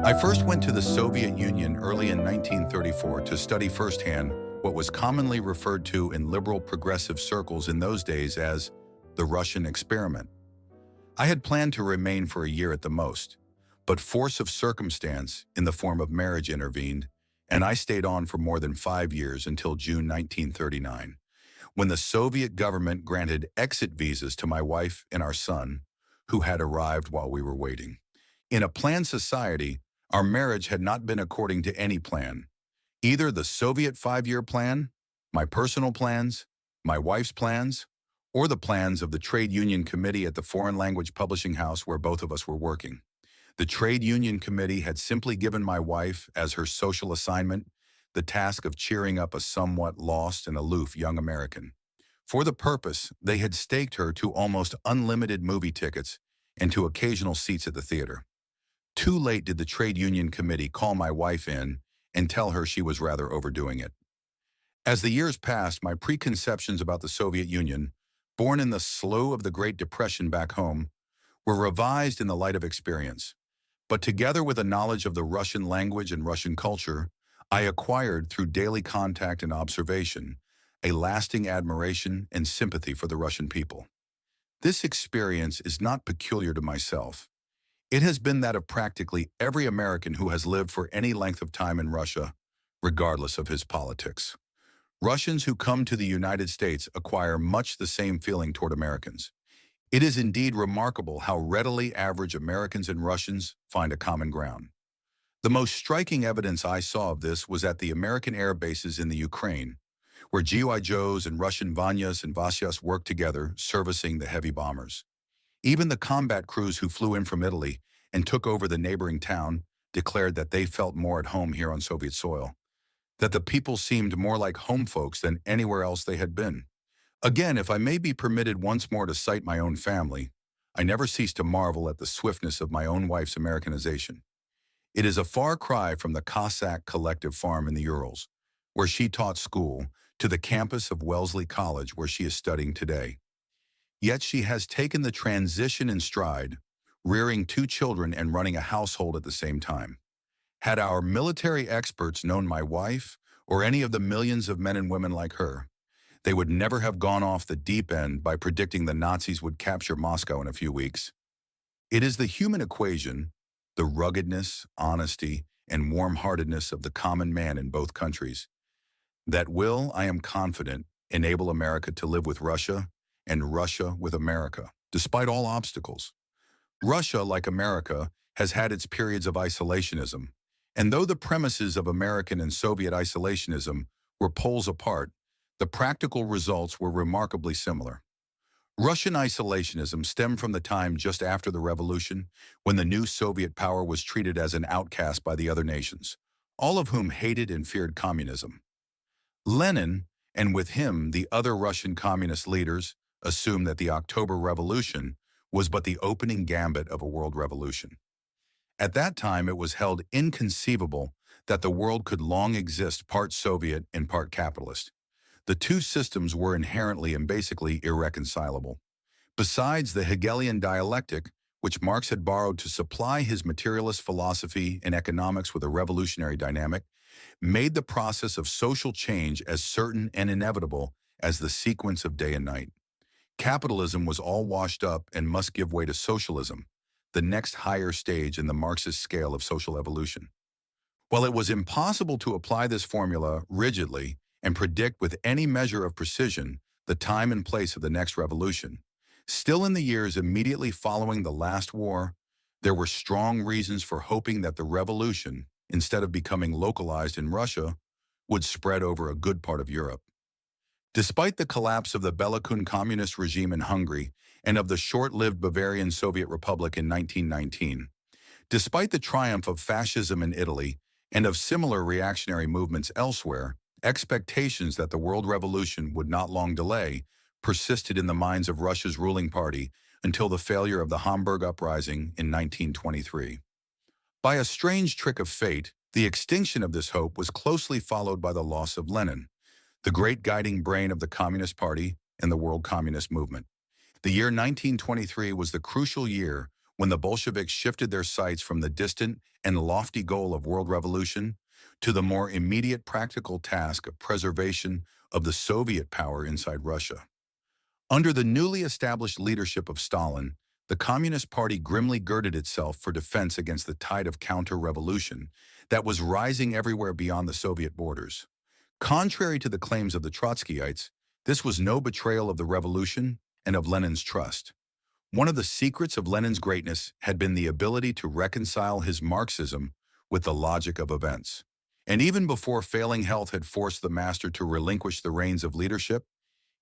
I first went to the Soviet Union early in 1934 to study firsthand what was commonly referred to in liberal progressive circles in those days as the Russian experiment. I had planned to remain for a year at the most, but force of circumstance in the form of marriage intervened, and I stayed on for more than 5 years until June 1939, when the Soviet government granted exit visas to my wife and our son, who had arrived while we were waiting. In a planned society, our marriage had not been according to any plan. Either the Soviet 5-year plan, my personal plans, my wife's plans, or the plans of the trade union committee at the foreign language publishing house where both of us were working. The trade union committee had simply given my wife, as her social assignment, the task of cheering up a somewhat lost and aloof young American. For the purpose, they had staked her to almost unlimited movie tickets and to occasional seats at the theater. Too late did the trade union committee call my wife in and tell her she was rather overdoing it. As the years passed, my preconceptions about the Soviet Union, born in the slough of the Great Depression back home, were revised in the light of experience. But together with a knowledge of the Russian language and Russian culture, I acquired through daily contact and observation a lasting admiration and sympathy for the Russian people. This experience is not peculiar to myself. It has been that of practically every American who has lived for any length of time in Russia, regardless of his politics. Russians who come to the United States acquire much the same feeling toward Americans. It is indeed remarkable how readily average Americans and Russians find a common ground. The most striking evidence I saw of this was at the American air bases in the Ukraine, where GI Joes and Russian Vanyas and Vasyas worked together, servicing the heavy bombers. Even the combat crews who flew in from Italy and took over the neighboring town declared that they felt more at home here on Soviet soil, that the people seemed more like home folks than anywhere else they had been. Again, if I may be permitted once more to cite my own family, I never cease to marvel at the swiftness of my own wife's Americanization. It is a far cry from the Cossack collective farm in the Urals, where she taught school, to the campus of Wellesley College where she is studying today. Yet she has taken the transition in stride, rearing 2 children and running a household at the same time. Had our military experts known my wife or any of the millions of men and women like her, they would never have gone off the deep end by predicting the Nazis would capture Moscow in a few weeks. It is the human equation, the ruggedness, honesty, and warm-heartedness of the common man in both countries, that will, I am confident, enable America to live with Russia and Russia with America, despite all obstacles. Russia, like America, has had its periods of isolationism, and though the premises of American and Soviet isolationism were poles apart, the practical results were remarkably similar. Russian isolationism stemmed from the time just after the revolution, when the new Soviet power was treated as an outcast by the other nations, all of whom hated and feared communism. Lenin, and with him the other Russian communist leaders, assumed that the October Revolution was but the opening gambit of a world revolution. At that time, it was held inconceivable that the world could long exist part Soviet and part capitalist. The two systems were inherently and basically irreconcilable. Besides, the Hegelian dialectic, which Marx had borrowed to supply his materialist philosophy and economics with a revolutionary dynamic, made the process of social change as certain and inevitable as the sequence of day and night. Capitalism was all washed up and must give way to socialism, the next higher stage in the Marxist scale of social evolution. While it was impossible to apply this formula rigidly and predict with any measure of precision the time and place of the next revolution, still in the years immediately following the last war, there were strong reasons for hoping that the revolution, instead of becoming localized in Russia, would spread over a good part of Europe. Despite the collapse of the Belokun communist regime in Hungary and of the short-lived Bavarian Soviet Republic in 1919, despite the triumph of fascism in Italy and of similar reactionary movements elsewhere, expectations that the world revolution would not long delay persisted in the minds of Russia's ruling party until the failure of the Hamburg Uprising in 1923. By a strange trick of fate, the extinction of this hope was closely followed by the loss of Lenin, the great guiding brain of the Communist Party and the world communist movement. The year 1923 was the crucial year when the Bolsheviks shifted their sights from the distant and lofty goal of world revolution to the more immediate practical task of preservation of the Soviet power inside Russia. Under the newly established leadership of Stalin, the Communist Party grimly girded itself for defense against the tide of counter-revolution that was rising everywhere beyond the Soviet borders. Contrary to the claims of the Trotskyites, this was no betrayal of the revolution and of Lenin's trust. One of the secrets of Lenin's greatness had been the ability to reconcile his Marxism with the logic of events. And even before failing health had forced the master to relinquish the reins of leadership,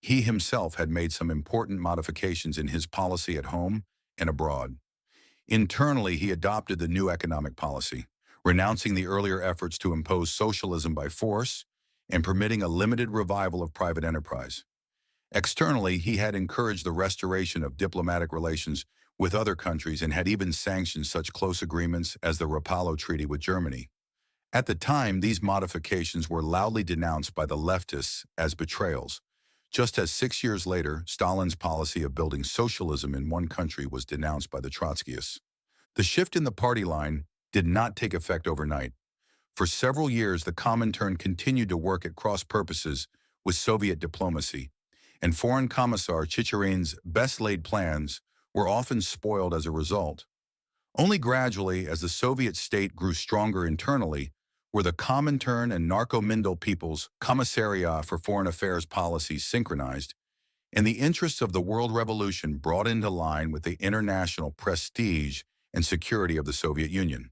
he himself had made some important modifications in his policy at home and abroad. Internally, he adopted the new economic policy, renouncing the earlier efforts to impose socialism by force and permitting a limited revival of private enterprise. Externally, he had encouraged the restoration of diplomatic relations with other countries and had even sanctioned such close agreements as the Rapallo Treaty with Germany. At the time, these modifications were loudly denounced by the leftists as betrayals, just as 6 years later, Stalin's policy of building socialism in one country was denounced by the Trotskyists. The shift in the party line did not take effect overnight. For several years, the Comintern continued to work at cross purposes with Soviet diplomacy, and Foreign Commissar Chicherin's best-laid plans were often spoiled as a result. Only gradually, as the Soviet state grew stronger internally, were the Comintern and Narkomindel People's Commissariat for Foreign Affairs policies synchronized, and the interests of the world revolution brought into line with the international prestige and security of the Soviet Union.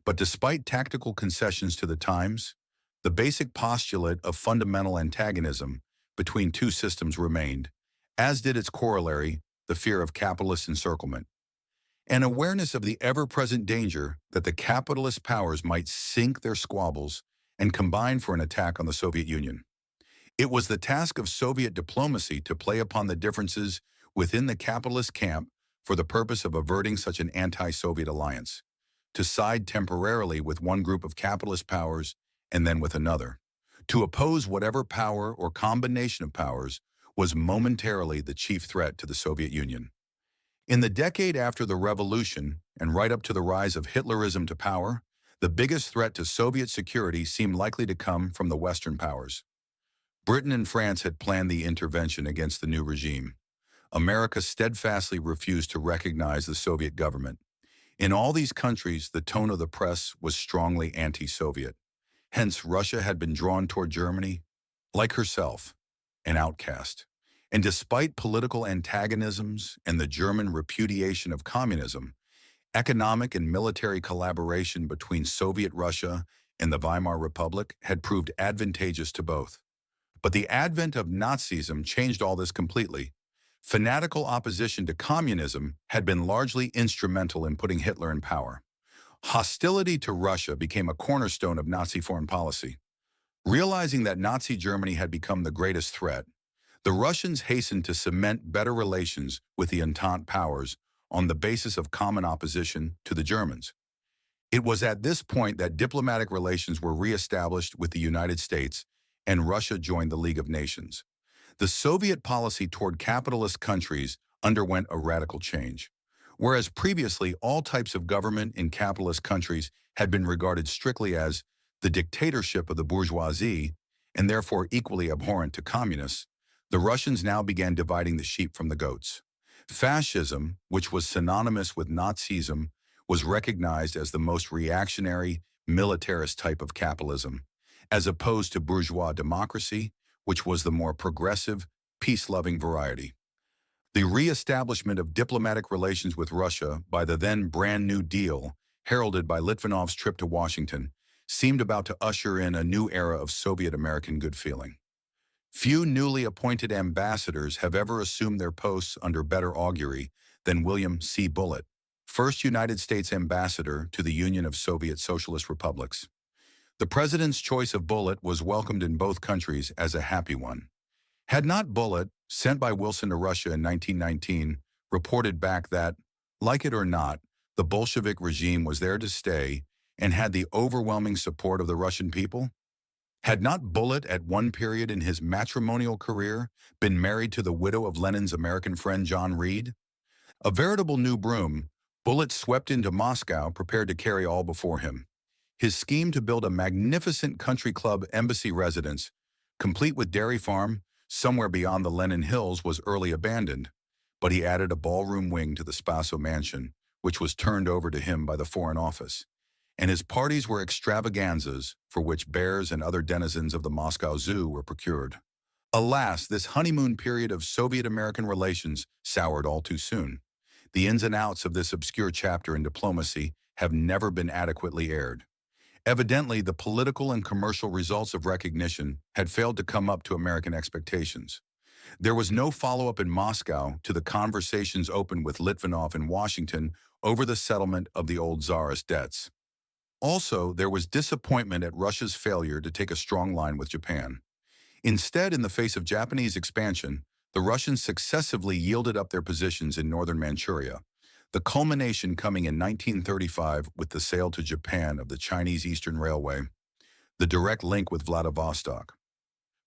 But despite tactical concessions to the times, the basic postulate of fundamental antagonism between two systems remained, as did its corollary, the fear of capitalist encirclement. An awareness of the ever-present danger that the capitalist powers might sink their squabbles and combine for an attack on the Soviet Union. It was the task of Soviet diplomacy to play upon the differences within the capitalist camp for the purpose of averting such an anti-Soviet alliance, to side temporarily with one group of capitalist powers and then with another, to oppose whatever power or combination of powers was momentarily the chief threat to the Soviet Union. In the decade after the revolution, and right up to the rise of Hitlerism to power, the biggest threat to Soviet security seemed likely to come from the Western powers. Britain and France had planned the intervention against the new regime. America steadfastly refused to recognize the Soviet government. In all these countries, the tone of the press was strongly anti-Soviet. Hence, Russia had been drawn toward Germany, like herself, an outcast. And despite political antagonisms and the German repudiation of communism, economic and military collaboration between Soviet Russia and the Weimar Republic had proved advantageous to both. But the advent of Nazism changed all this completely. Fanatical opposition to communism had been largely instrumental in putting Hitler in power. Hostility to Russia became a cornerstone of Nazi foreign policy. Realizing that Nazi Germany had become the greatest threat, the Russians hastened to cement better relations with the Entente powers on the basis of common opposition to the Germans. It was at this point that diplomatic relations were re-established with the United States and Russia joined the League of Nations. The Soviet policy toward capitalist countries underwent a radical change. Whereas previously all types of government in capitalist countries had been regarded strictly as the dictatorship of the bourgeoisie and therefore equally abhorrent to communists, the Russians now began dividing the sheep from the goats. Fascism, which was synonymous with Nazism, was recognized as the most reactionary, militarist type of capitalism, as opposed to bourgeois democracy, which was the more progressive, peace-loving variety. The re-establishment of diplomatic relations with Russia by the then brand New Deal, heralded by Litvinov's trip to Washington, seemed about to usher in a new era of Soviet-American good feeling. Few newly appointed ambassadors have ever assumed their posts under better augury than William C. Bullitt, first United States ambassador to the Union of Soviet Socialist Republics. The president's choice of Bullitt was welcomed in both countries as a happy one. Had not Bullitt, sent by Wilson to Russia in 1919, reported back that, like it or not, the Bolshevik regime was there to stay and had the overwhelming support of the Russian people? Had not Bullitt at one period in his matrimonial career been married to the widow of Lenin's American friend John Reed? A veritable new broom, Bullets swept into Moscow, prepared to carry all before him. His scheme to build a magnificent country club embassy residence, complete with dairy farm, somewhere beyond the Lenin Hills, was early abandoned, but he added a ballroom wing to the Spaso mansion, which was turned over to him by the Foreign Office. And his parties were extravaganzas for which bears and other denizens of the Moscow Zoo were procured. Alas, this honeymoon period of Soviet-American relations soured all too soon. The ins and outs of this obscure chapter in diplomacy have never been adequately aired. Evidently, the political and commercial results of recognition had failed to come up to American expectations. There was no follow-up in Moscow to the conversations opened with Litvinov in Washington over the settlement of the old Tsarist debts. Also, there was disappointment at Russia's failure to take a strong line with Japan. Instead, in the face of Japanese expansion, the Russians successively yielded up their positions in northern Manchuria, the culmination coming in 1935 with the sale to Japan of the Chinese Eastern Railway, the direct link with Vladivostok.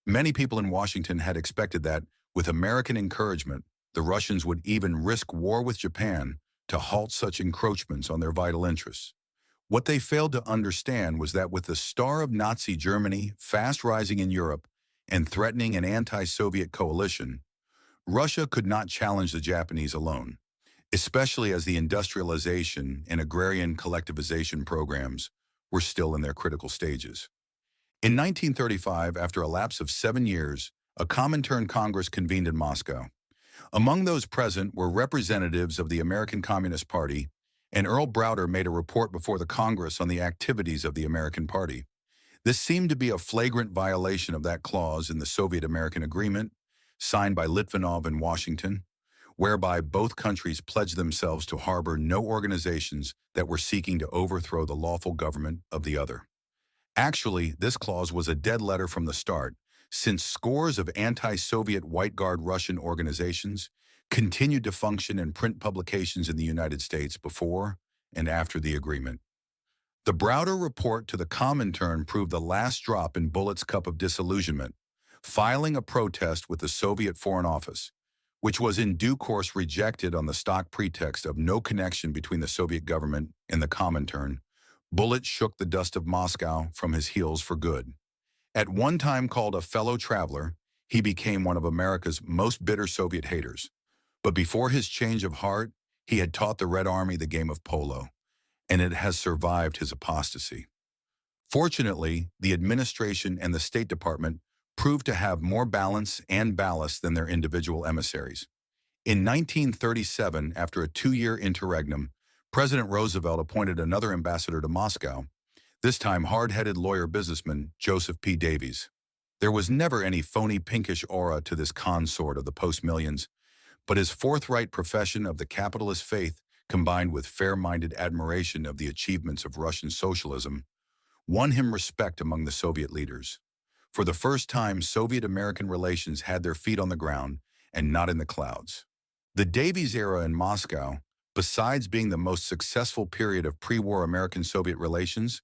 Many people in Washington had expected that, with American encouragement, the Russians would even risk war with Japan to halt such encroachments on their vital interests. What they failed to understand was that with the star of Nazi Germany fast rising in Europe and threatening an anti-Soviet coalition, Russia could not challenge the Japanese alone, especially as the industrialization and agrarian collectivization programs were still in their critical stages. In 1935, after a lapse of 7 years, a Comintern Congress convened in Moscow. Among those present were representatives of the American Communist Party, and Earl Browder made a report before the Congress on the activities of the American Party. This seemed to be a flagrant violation of that clause in the Soviet-American Agreement, signed by Litvinov in Washington, whereby both countries pledged themselves to harbor no organizations that were seeking to overthrow the lawful government of the other. Actually, this clause was a dead letter from the start, since scores of anti-Soviet White Guard Russian organizations continued to function in print publications in the United States before and after the agreement. The Browder report to the Comintern proved the last drop in Bullitt's cup of disillusionment, filing a protest with the Soviet Foreign Office, which was in due course rejected on the stock pretext of no connection between the Soviet government and the Comintern. Bullitt shook the dust of Moscow from his heels for good. At one time called a fellow traveler, he became one of America's most bitter Soviet haters. But before his change of heart, he had taught the Red Army the game of polo, and it has survived his apostasy. Fortunately, the administration and the State Department proved to have more balance and ballast than their individual emissaries. In 1937, after a 2-year interregnum, President Roosevelt appointed another ambassador to Moscow, this time hard-headed lawyer-businessman Joseph P. Davies. There was never any phony pinkish aura to this consort of the post-millions, but his forthright profession of the capitalist faith, combined with fair-minded admiration of the achievements of Russian socialism, won him respect among the Soviet leaders. For the first time, Soviet-American relations had their feet on the ground and not in the clouds. The Davies era in Moscow, besides being the most successful period of pre-war American-Soviet relations,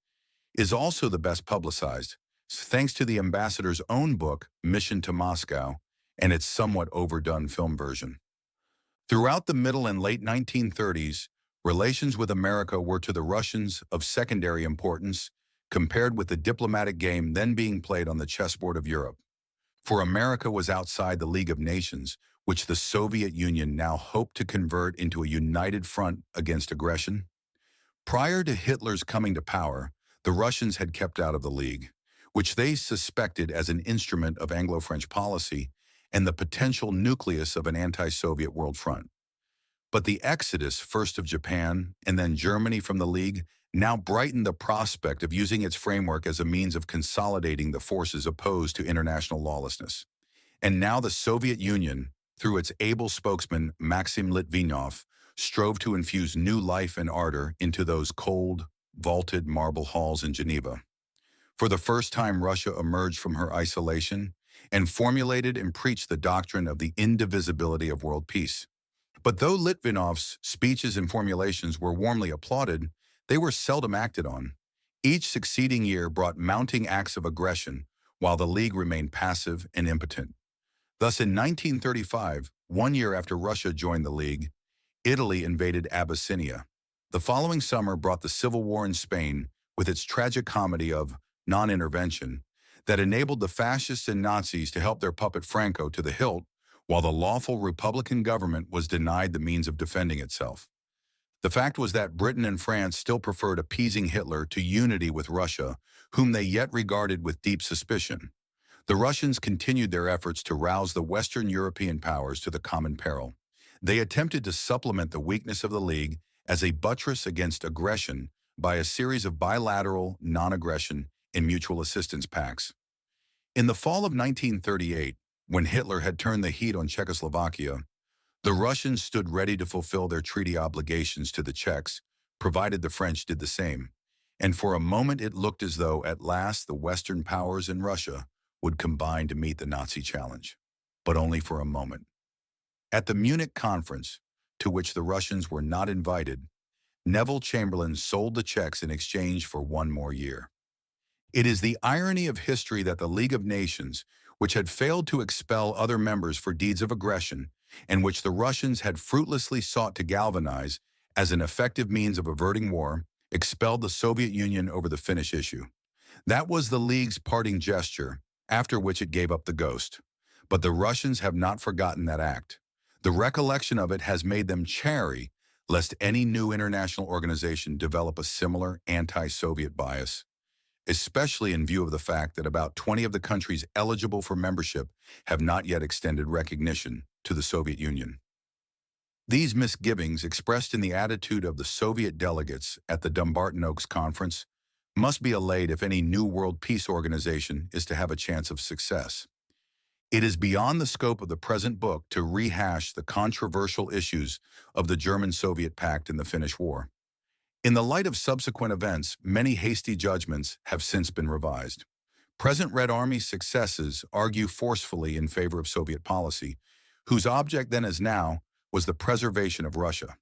is also the best publicized, thanks to the ambassador's own book, Mission to Moscow, and its somewhat overdone film version. Throughout the middle and late 1930s, relations with America were to the Russians of secondary importance compared with the diplomatic game then being played on the chessboard of Europe. For America was outside the League of Nations, which the Soviet Union now hoped to convert into a united front against aggression. Prior to Hitler's coming to power, the Russians had kept out of the League, which they suspected as an instrument of Anglo-French policy and the potential nucleus of an anti-Soviet world front. But the exodus, first of Japan and then Germany from the League, now brightened the prospect of using its framework as a means of consolidating the forces opposed to international lawlessness. And now the Soviet Union, through its able spokesman Maxim Litvinov, strove to infuse new life and ardor into those cold, vaulted marble halls in Geneva. For the first time, Russia emerged from her isolation and formulated and preached the doctrine of the indivisibility of world peace. But though Litvinov's speeches and formulations were warmly applauded, they were seldom acted on. Each succeeding year brought mounting acts of aggression, while the League remained passive and impotent. Thus, in 1935, 1 year after Russia joined the League, Italy invaded Abyssinia, The following summer brought the civil war in Spain with its tragic comedy of non-intervention that enabled the fascists and Nazis to help their puppet Franco to the hilt, while the lawful Republican government was denied the means of defending itself. The fact was that Britain and France still preferred appeasing Hitler to unity with Russia, whom they yet regarded with deep suspicion. The Russians continued their efforts to rouse the Western European powers to the common peril. They attempted to supplement the weakness of the League as a buttress against aggression by a series of bilateral non-aggression and mutual assistance pacts. In the fall of 1938, when Hitler had turned the heat on Czechoslovakia, the Russians stood ready to fulfill their treaty obligations to the Czechs, provided the French did the same. And for a moment it looked as though at last the Western powers and Russia would combine to meet the Nazi challenge. But only for a moment. At the Munich conference, to which the Russians were not invited, Neville Chamberlain sold the Czechs in exchange for one more year. It is the irony of history that the League of Nations, which had failed to expel other members for deeds of aggression, and which the Russians had fruitlessly sought to galvanize as an effective means of averting war, expelled the Soviet Union over the Finnish issue. That was the League's parting gesture, after which it gave up the ghost. But the Russians have not forgotten that act. The recollection of it has made them chary lest any new international organization develop a similar anti-Soviet bias, especially in view of the fact that about 20 of the countries eligible for membership have not yet extended recognition to the Soviet Union. These misgivings, expressed in the attitude of the Soviet delegates at the Dumbarton Oaks Conference, must be allayed if any new world peace organization is to have a chance of success. It is beyond the scope of the present book to rehash the controversial issues of the German-Soviet Pact and the Finnish War. In the light of subsequent events, many hasty judgments have since been revised. Present Red Army successes argue forcefully in favor of Soviet policy, whose object then as now was the preservation of Russia.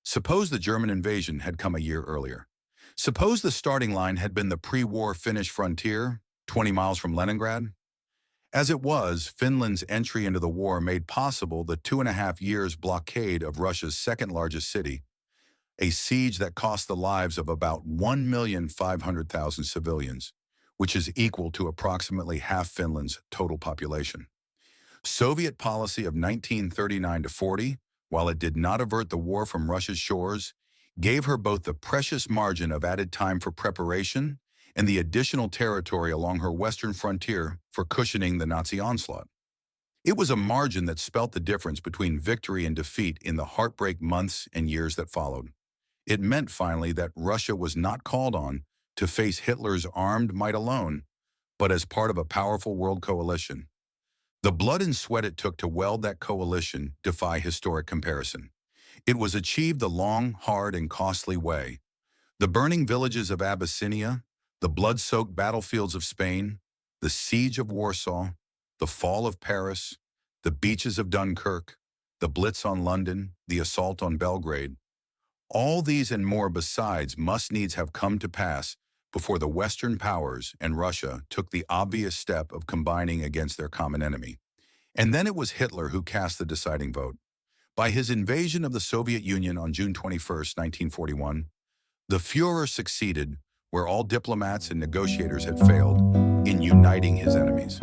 Suppose the German invasion had come a year earlier. Suppose the starting line had been the pre-war Finnish frontier, 20 miles from Leningrad. As it was, Finland's entry into the war made possible the 2.5 years blockade of Russia's second-largest city, a siege that cost the lives of about 1,500,000 civilians, which is equal to approximately half Finland's total population. Soviet policy of 1939 to 40, while it did not avert the war from Russia's shores, gave her both the precious margin of added time for preparation and the additional territory along her western frontier for cushioning the Nazi onslaught. It was a margin that spelt the difference between victory and defeat in the heartbreak months and years that followed. It meant finally that Russia was not called on to face Hitler's armed might alone, but as part of a powerful world coalition. The blood and sweat it took to weld that coalition defy historic comparison. It was achieved the long, hard, and costly way. The burning villages of Abyssinia, the blood-soaked battlefields of Spain, the siege of Warsaw, the fall of Paris, the beaches of Dunkirk, the Blitz on London, the assault on Belgrade. All these and more besides must needs have come to pass before the Western powers and Russia took the obvious step of combining against their common enemy. And then it was Hitler who cast the deciding vote. By his invasion of the Soviet Union on June 21, 1941, the Führer succeeded where all diplomats and negotiators had failed in uniting his enemies.